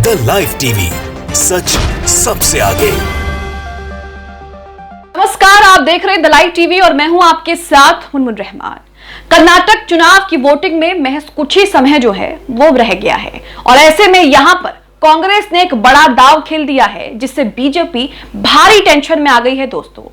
The live TV, सच सबसे आगे। नमस्कार, आप देख रहे हैं द लाइव टीवी और मैं हूं आपके साथ मुनमुन रहमान। कर्नाटक चुनाव की वोटिंग में महज कुछ ही समय जो है वो रह गया है और ऐसे में यहां पर कांग्रेस ने एक बड़ा दांव खेल दिया है जिससे बीजेपी भारी टेंशन में आ गई है। दोस्तों,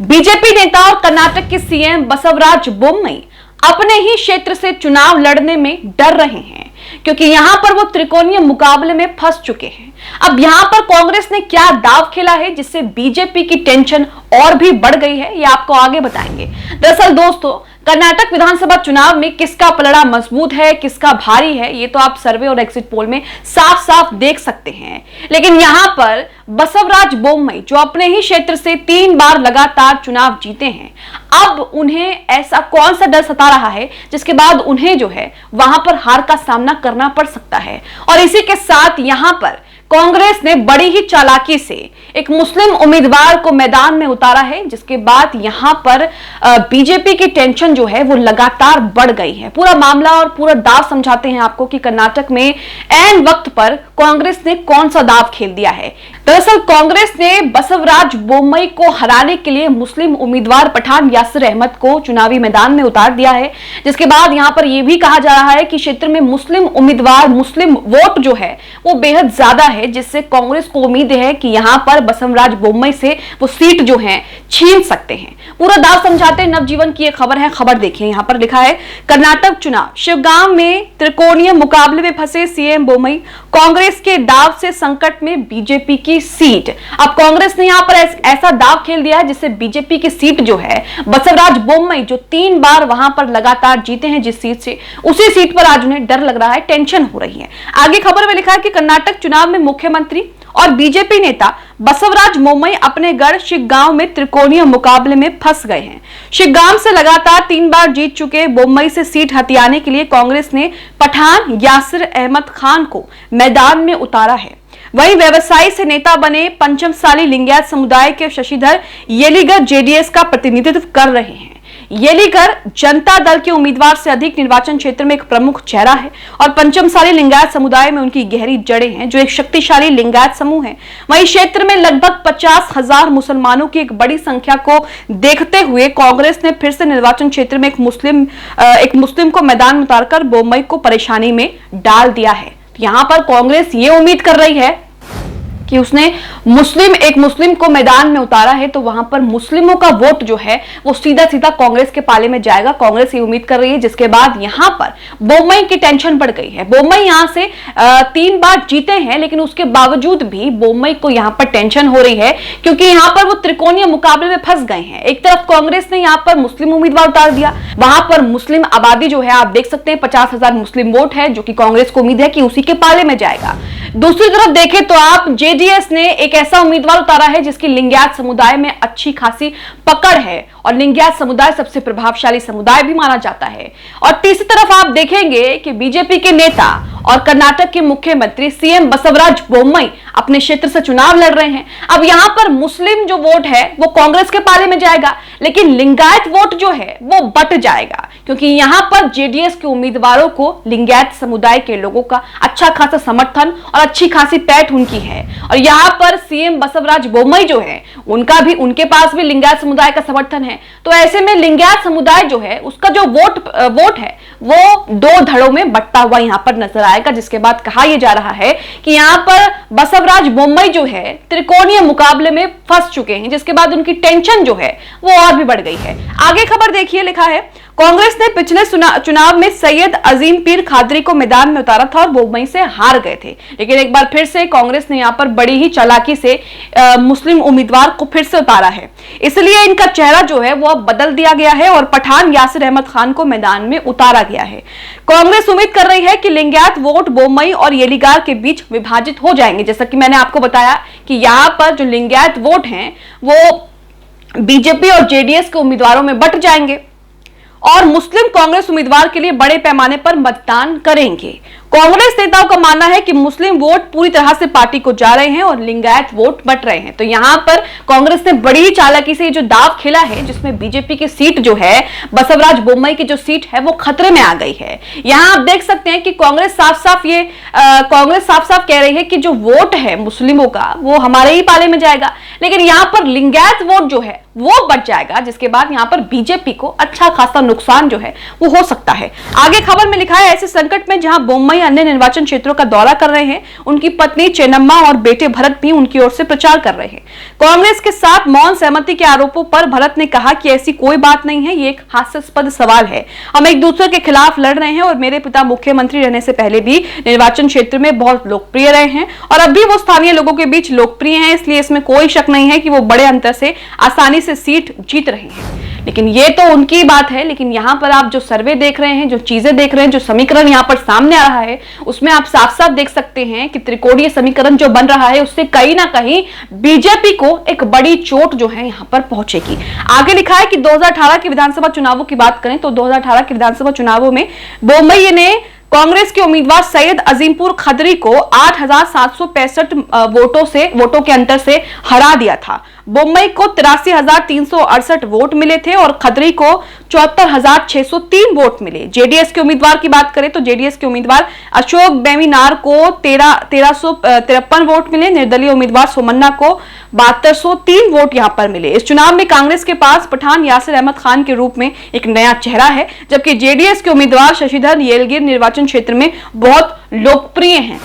बीजेपी नेता और कर्नाटक के सीएम बसवराज बोम्मई अपने ही क्षेत्र से चुनाव लड़ने में डर रहे हैं क्योंकि यहां पर वो त्रिकोणीय मुकाबले में फंस चुके हैं। अब यहां पर कांग्रेस ने क्या दांव खेला है जिससे बीजेपी की टेंशन और भी बढ़ गई है, ये आपको आगे बताएंगे। दरअसल दोस्तों, कर्नाटक विधानसभा चुनाव में किसका पलड़ा मजबूत है, किसका भारी है, ये तो आप सर्वे और एग्जिट पोल में साफ साफ देख सकते हैं। लेकिन यहां पर बसवराज बोम्मई जो अपने ही क्षेत्र से 3 बार लगातार चुनाव जीते हैं, अब उन्हें ऐसा कौन सा डर सता रहा है जिसके बाद उन्हें जो है वहां पर हार का सामना करना पड़ सकता है। और इसी के साथ यहां पर कांग्रेस ने बड़ी ही चालाकी से एक मुस्लिम उम्मीदवार को मैदान में उतारा है जिसके बाद यहां पर बीजेपी की टेंशन जो है वो लगातार बढ़ गई है। पूरा मामला और पूरा दाव समझाते हैं आपको कि कर्नाटक में ऐन वक्त पर कांग्रेस ने कौन सा दाव खेल दिया है। दरअसल कांग्रेस ने बसवराज बोम्मई को हराने के लिए मुस्लिम उम्मीदवार पठान यासिर अहमद को चुनावी मैदान में उतार दिया है, जिसके बाद यहां पर यह भी कहा जा रहा है कि क्षेत्र में मुस्लिम उम्मीदवार, मुस्लिम वोट जो है वो बेहद ज्यादा है, जिससे कांग्रेस को उम्मीद है कि यहां पर बसवराज बोम्मई से वो सीट जो है छीन सकते हैं। पूरा दाव समझाते हैं नवजीवन की एक खबर है। खबर देखिए, यहां पर लिखा है कर्नाटक चुनाव, शिवगांव में त्रिकोणीय मुकाबले में फंसे सीएम बोम्मई, कांग्रेस के दाव से संकट में बीजेपी की सीट। अब कांग्रेस ने यहां पर ऐसा दाव खेल दिया है जिससे बीजेपी की सीट जो है बसवराज बोम्मई जो 3 बार वहां पर लगातार जीते हैं जिस सीट से, उसी सीट पर आज उन्हें डर लग रहा है, टेंशन हो रही है। आगे खबर में लिखा है कि कर्नाटक चुनाव में मुख्यमंत्री और बीजेपी नेता बसवराज बोम्मई अपने गढ़ शिवगांव में त्रिकोणीय मुकाबले में फंस गए हैं। शिवगांव से लगातार 3 बार जीत चुके बोम्मई से सीट हथियाने के लिए कांग्रेस ने पठान यासिर अहमद खान को मैदान में उतारा है। वहीं व्यवसायी से नेता बने पंचमसाली लिंगायत समुदाय के शशिधर येलीगर जेडीएस का प्रतिनिधित्व कर रहे हैं। येलीगर जनता दल के उम्मीदवार से अधिक निर्वाचन क्षेत्र में एक प्रमुख चेहरा है और पंचमसाली लिंगायत समुदाय में उनकी गहरी जड़ें हैं, जो एक शक्तिशाली लिंगायत समूह है। वहीं क्षेत्र में लगभग 50,000 मुसलमानों की एक बड़ी संख्या को देखते हुए कांग्रेस ने फिर से निर्वाचन क्षेत्र में एक मुस्लिम को मैदान में उतारकर बोम्मई को परेशानी में डाल दिया है। यहां पर कांग्रेस ये उम्मीद कर रही है कि उसने एक मुस्लिम को मैदान में उतारा है तो वहां पर मुस्लिमों का वोट जो है वो सीधा सीधा कांग्रेस के पाले में जाएगा। कांग्रेस ये उम्मीद कर रही है, जिसके बाद यहां पर बोम्मई की टेंशन बढ़ गई है। बोम्मई यहां से 3 बार जीते हैं, लेकिन उसके बावजूद भी बोम्मई को यहां पर टेंशन हो रही है क्योंकि यहां पर वो त्रिकोणीय मुकाबले में फंस गए हैं। एक तरफ कांग्रेस ने यहां पर मुस्लिम उम्मीदवार उतार दिया, वहां पर मुस्लिम आबादी जो है आप देख सकते हैं 50,000 मुस्लिम वोट है जो कि कांग्रेस को उम्मीद है कि उसी के पाले में जाएगा। दूसरी तरफ देखें तो आप जेडीएस ने एक ऐसा उम्मीदवार उतारा है जिसकी लिंगायत समुदाय में अच्छी खासी पकड़ है और लिंगायत समुदाय सबसे प्रभावशाली समुदाय भी माना जाता है। और तीसरी तरफ आप देखेंगे कि बीजेपी के नेता और कर्नाटक के मुख्यमंत्री सीएम बसवराज बोम्मई अपने क्षेत्र से चुनाव लड़ रहे हैं। अब यहां पर मुस्लिम जो वोट है वो कांग्रेस के पाले में जाएगा, लेकिन लिंगायत वोट जो है वो बट जाएगा क्योंकि यहां पर जेडीएस के उम्मीदवारों को लिंगायत समुदाय के लोगों का अच्छा खासा समर्थन और अच्छी खासी पैठ उनकी है। और यहां पर सीएम बसवराज बोम्मई जो है उनके पास भी लिंगायत समुदाय का समर्थन है। तो ऐसे में लिंगायत समुदाय जो है उसका जो वोट है वो 2 धड़ों में बंटता हुआ यहां पर नजर आएगा, जिसके बाद कहा यह जा रहा है कि यहां पर बसवराज बोम्मई जो है त्रिकोणीय मुकाबले में फंस चुके हैं, जिसके बाद उनकी टेंशन जो है वो और भी बढ़ गई है। आगे खबर देखिए, लिखा है कांग्रेस ने पिछले चुनाव में सैयद अजीम पीर खादरी को मैदान में उतारा था और बोम्मई से हार गए थे, लेकिन एक बार फिर से कांग्रेस ने यहां पर बड़ी ही चालाकी से मुस्लिम उम्मीदवार को फिर से उतारा है। इसलिए इनका चेहरा जो है वो अब बदल दिया गया है और पठान यासिर अहमद खान को मैदान में उतारा गया है। कांग्रेस उम्मीद कर रही है कि लिंगायत वोट बोम्मई और येलीगर के बीच विभाजित हो जाएंगे। जैसा कि मैंने आपको बताया कि यहां पर जो लिंगायत वोट हैं वो बीजेपी और जेडीएस के उम्मीदवारों में बंट जाएंगे और मुस्लिम कांग्रेस उम्मीदवार के लिए बड़े पैमाने पर मतदान करेंगे। कांग्रेस नेताओं का मानना है कि मुस्लिम वोट पूरी तरह से पार्टी को जा रहे हैं और लिंगायत वोट बट रहे हैं। तो यहां पर कांग्रेस ने बड़ी चालाकी से जो दाव खेला है, जिसमें बीजेपी की सीट जो है, बसवराज बोम्मई की जो सीट है, वो खतरे में आ गई है। यहां आप देख सकते हैं कि कांग्रेस साफ साफ कह रही है कि जो वोट है मुस्लिमों का वो हमारे ही पाले में जाएगा, लेकिन यहां पर लिंगायत वोट जो है वो बच जाएगा, जिसके बाद यहां पर बीजेपी को अच्छा खासा नुकसान जो है वो हो सकता है। आगे खबर में लिखा है, ऐसे संकट में जहां बोम्मई अन्य निर्वाचन क्षेत्रों का दौरा कर रहे हैं, उनकी पत्नी चेन्नम्मा और बेटे भरत भी उनकी ओर से प्रचार कर रहे हैं। कांग्रेस के साथ मौन सहमति के आरोपों पर भरत ने कहा कि ऐसी कोई बात नहीं है, ये एक हास्यास्पद सवाल है। हम एक दूसरे के खिलाफ लड़ रहे हैं और मेरे पिता मुख्यमंत्री रहने से पहले भी निर्वाचन क्षेत्र में बहुत लोकप्रिय रहे हैं और अब भी वो स्थानीय लोगों के बीच लोकप्रिय हैं, इसलिए इसमें कोई शक नहीं है कि वो बड़े अंतर से आसानी से सीट जीत रहे हैं। लेकिन ये तो उनकी बात है, लेकिन यहां पर आप जो सर्वे देख रहे हैं, जो चीजें देख रहे हैं, जो समीकरण यहां पर सामने आ रहा है, उसमें आप साफ साफ देख सकते हैं कि त्रिकोणीय समीकरण जो बन रहा है उससे कहीं ना कहीं बीजेपी को एक बड़ी चोट जो है यहां पर पहुंचेगी। आगे लिखा है कि 2018 के विधानसभा चुनावों की बात करें तो 2018 के विधानसभा चुनावों में बोम्मई ने कांग्रेस के उम्मीदवार सैयद अजीमपुर खदरी को 8,765 वोटों के अंतर से हरा दिया था। बोम्मई को 83,368 वोट मिले थे और खदरी को 74,603 वोट मिले। जेडीएस के उम्मीदवार की बात करें तो जेडीएस के उम्मीदवार अशोक बेमीनार को 1353 वोट मिले। निर्दलीय उम्मीदवार सोमन्ना को 7203 वोट यहां पर मिले। इस चुनाव में कांग्रेस के पास पठान यासिर अहमद खान के रूप में एक नया चेहरा है, जबकि जेडीएस के उम्मीदवार शशिधर येलगिर निर्वाचन क्षेत्र में बहुत लोकप्रिय हैं।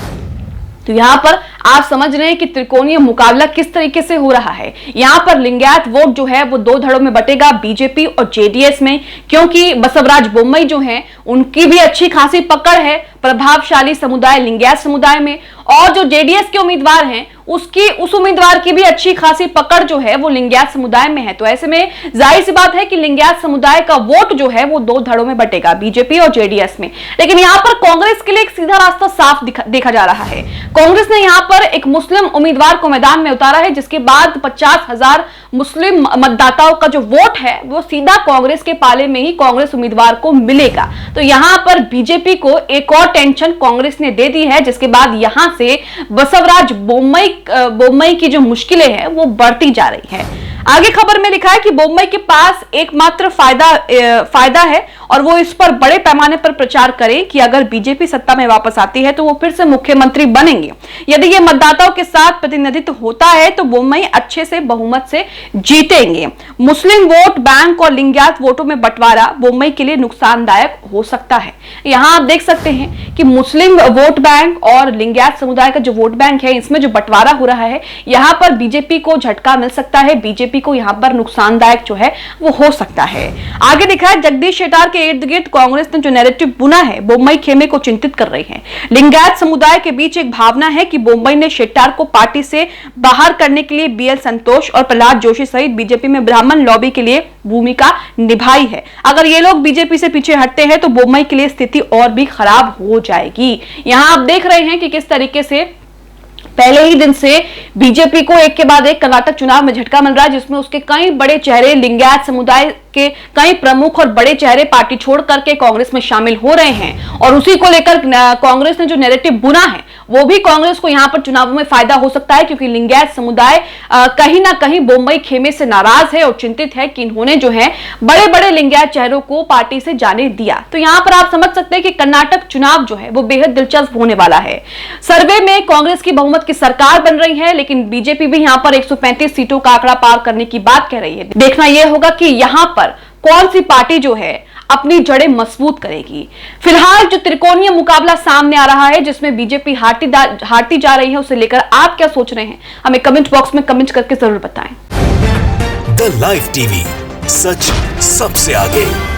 तो यहां पर आप समझ रहे हैं कि त्रिकोणीय मुकाबला किस तरीके से हो रहा है। यहां पर लिंगायत वोट जो है वो दो धड़ों में बटेगा, बीजेपी और जेडीएस में, क्योंकि बसवराज बोम्मई जो है उनकी भी अच्छी खासी पकड़ है प्रभावशाली समुदाय लिंगायत समुदाय में, और जो जेडीएस के उम्मीदवार हैं उस उम्मीदवार की भी अच्छी खासी पकड़ जो है वो लिंगायत समुदाय में है। तो ऐसे में जाहिर सी बात है कि लिंगायत समुदाय का वोट जो है वो दो धड़ों में बटेगा, बीजेपी और जेडीएस में। लेकिन यहां पर कांग्रेस के लिए एक सीधा रास्ता साफ देखा जा रहा है। कांग्रेस ने यहां पर एक मुस्लिम उम्मीदवार को मैदान में उतारा है, जिसके बाद 50,000 मुस्लिम मतदाताओं का जो वोट है वो सीधा कांग्रेस के पाले में ही कांग्रेस उम्मीदवार को मिलेगा। तो यहां पर बीजेपी को एक और टेंशन कांग्रेस ने दे दी है, जिसके बाद यहां से बसवराज बोम्मई की जो मुश्किलें हैं वो बढ़ती जा रही है। आगे खबर में लिखा है कि बोम्मई के पास एकमात्र फायदा है और वो इस पर बड़े पैमाने पर प्रचार करें कि अगर बीजेपी सत्ता में वापस आती है तो वो फिर से मुख्यमंत्री बनेंगे। यदि ये मतदाताओं के साथ प्रतिनिधित्व होता है तो बोम्मई अच्छे से बहुमत से जीतेंगे। मुस्लिम वोट बैंक और लिंगायत वोटों में बंटवारा बोम्मई के लिए नुकसानदायक हो सकता है। यहां आप देख सकते हैं कि मुस्लिम वोट बैंक और लिंगायत समुदाय का जो वोट बैंक है, इसमें जो बंटवारा हो रहा है, यहां पर बीजेपी को झटका मिल सकता है, बीजेपी को यहां पर नुकसानदायक जो है वो हो सकता है। आगे लिखा है, जगदीश शेट्टार के इर्द गिर्द कांग्रेस ने जो नैरेटिव बुना है बोम्मई खेमे को चिंतित कर रही है। लिंगायत समुदाय के बीच एक भावना है कि बोम्मई ने शेट्टार को पार्टी से बाहर करने के लिए बीएल संतोष और प्रहलाद जोशी सहित बीजेपी में ब्राह्मण लॉबी के लिए भूमिका निभाई है। अगर ये लोग बीजेपी से पीछे हटते हैं तो बोम्मई के लिए स्थिति और भी खराब हो जाएगी। यहां आप देख रहे हैं कि किस तरीके से पहले ही दिन से बीजेपी को एक के बाद एक कर्नाटक चुनाव में झटका मिल रहा है, जिसमें उसके कई बड़े चेहरे लिंगायत समुदाय के कई प्रमुख और बड़े चेहरे पार्टी छोड़ करके कांग्रेस में शामिल हो रहे हैं। और उसी को लेकर कांग्रेस ने जो नैरेटिव बुना है वो भी कांग्रेस को यहां पर चुनावों में फायदा हो सकता है, क्योंकि लिंगायत समुदाय कहीं ना कहीं बोम्मई खेमे से नाराज है और चिंतित है कि इन्होंने जो है बड़े बड़े लिंगायत चेहरों को पार्टी से जाने दिया। तो यहां पर आप समझ सकते हैं कि कर्नाटक चुनाव जो है वो बेहद दिलचस्प होने वाला है। सर्वे में कांग्रेस की बहुमत की सरकार बन रही है, लेकिन बीजेपी भी यहां पर 135 सीटों का आंकड़ा पार करने की बात कह रही है। देखना यह होगा कि यहां पर कौन सी पार्टी जो है अपनी जड़ें मजबूत करेगी। फिलहाल जो त्रिकोणीय मुकाबला सामने आ रहा है, जिसमें बीजेपी हारती जा रही है, उसे लेकर आप क्या सोच रहे हैं, हमें कमेंट बॉक्स में कमेंट करके जरूर बताएं। द लाइव टीवी, सच सबसे आगे।